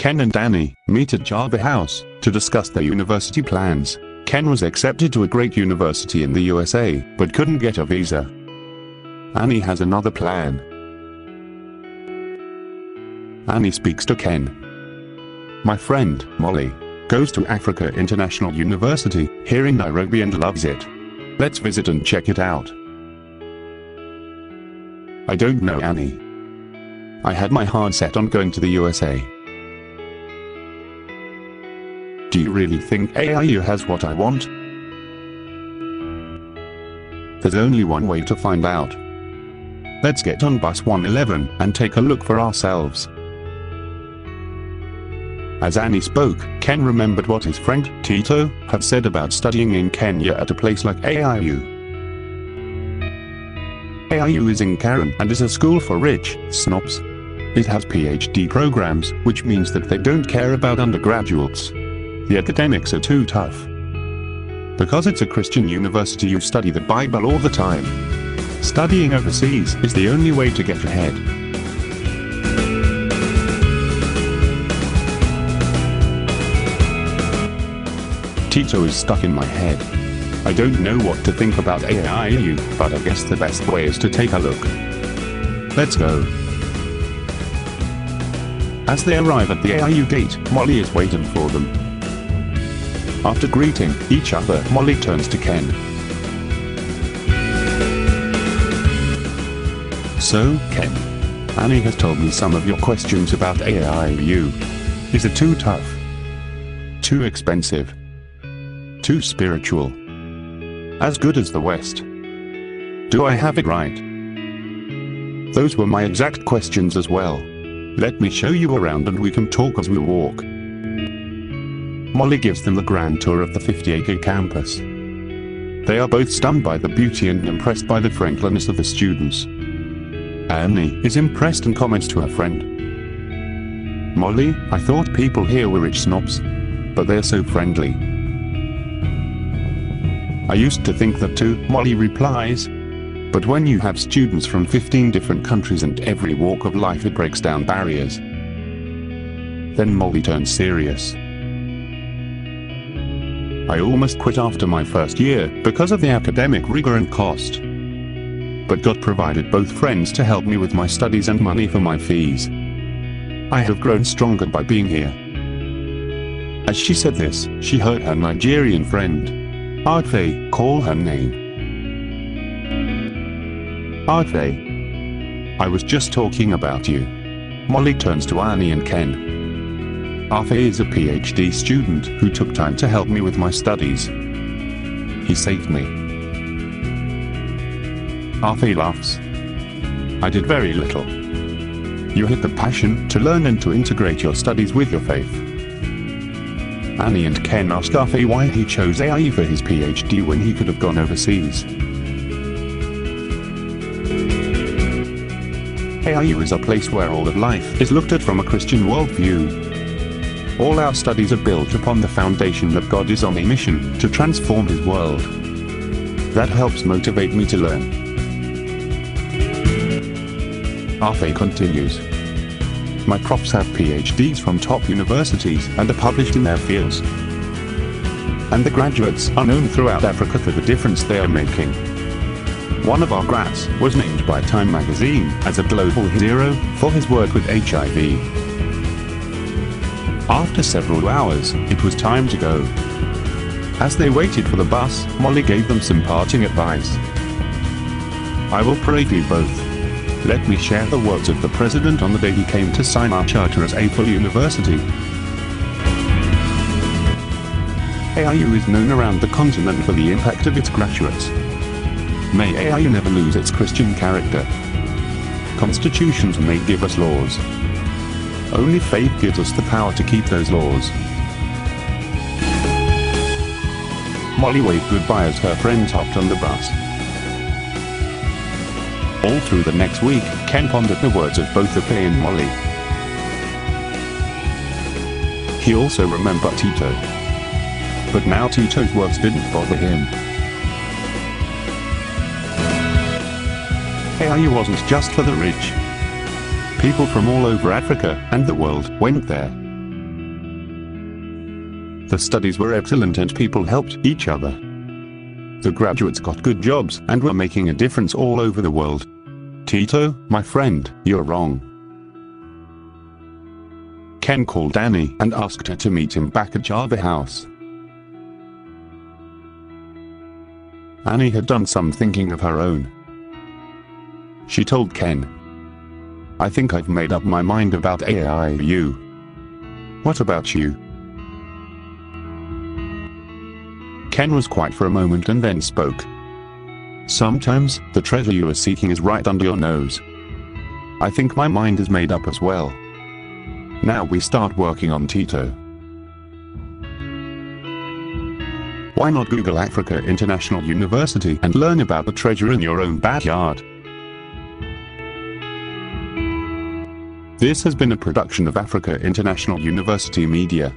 Ken and Annie meet at Java House to discuss their university plans. Ken was accepted to a great university in the USA, but couldn't get a visa. Annie has another plan. Annie speaks to Ken. My friend, Molly, goes to Africa International University here in Nairobi and loves it. Let's visit and check it out. I don't know, Annie. I had my heart set on going to the USA. Do you really think AIU has what I want? There's only one way to find out. Let's get on bus 111 and take a look for ourselves. As Annie spoke, Ken remembered what his friend, Tito, had said about studying in Kenya at a place like AIU. AIU is in Karen and is a school for rich snobs. It has PhD programs, which means that they don't care about undergraduates. The academics are too tough. Because it's a Christian university, you study the Bible all the time. Studying overseas is the only way to get ahead. Tito is stuck in my head. I don't know what to think about AIU, but I guess the best way is to take a look. Let's go. As they arrive at the AIU gate, Molly is waiting for them. After greeting each other, Molly turns to Ken. So, Ken, Annie has told me some of your questions about AIU. Is it too tough? Too expensive? Too spiritual? As good as the West? Do I have it right? Those were my exact questions as well. Let me show you around and we can talk as we walk. Molly gives them the grand tour of the 50-acre campus. They are both stunned by the beauty and impressed by the friendliness of the students. Annie is impressed and comments to her friend. Molly, I thought people here were rich snobs, but they're so friendly. I used to think that too, Molly replies. But when you have students from 15 different countries and every walk of life, it breaks down barriers. Then Molly turns serious. I almost quit after my first year because of the academic rigor and cost. But God provided both friends to help me with my studies and money for my fees. I have grown stronger by being here. As she said this, she heard her Nigerian friend, Arfe, call her name. Arfe. I was just talking about you. Molly turns to Annie and Ken. Arfe is a PhD student who took time to help me with my studies. He saved me. Arfe laughs. I did very little. You had the passion to learn and to integrate your studies with your faith. Annie and Ken ask Arfe why he chose AIU for his PhD when he could have gone overseas. AIU is a place where all of life is looked at from a Christian worldview. All our studies are built upon the foundation that God is on a mission to transform His world. That helps motivate me to learn. Arfe continues. My profs have PhDs from top universities and are published in their fields. And the graduates are known throughout Africa for the difference they are making. One of our grads was named by Time magazine as a global hero for his work with HIV. After several hours, it was time to go. As they waited for the bus, Molly gave them some parting advice. I will pray for you both. Let me share the words of the president on the day he came to sign our charter as a full university. AIU is known around the continent for the impact of its graduates. May AIU never lose its Christian character. Constitutions may give us laws. Only faith gives us the power to keep those laws. Molly waved goodbye as her friends hopped on the bus. All through the next week, Ken pondered the words of both Arfe and Molly. He also remembered Tito. But now Tito's words didn't bother him. AIU wasn't just for the rich. People from all over Africa and the world went there. The studies were excellent and people helped each other. The graduates got good jobs and were making a difference all over the world. Tito, my friend, you're wrong. Ken called Annie and asked her to meet him back at Java House. Annie had done some thinking of her own. She told Ken, "I think I've made up my mind about AIU. What about you?" Ken was quiet for a moment and then spoke. "Sometimes, the treasure you are seeking is right under your nose. I think my mind is made up as well. Now we start working on Tito. Why not Google Africa International University and learn about the treasure in your own backyard?" This has been a production of Africa International University Media.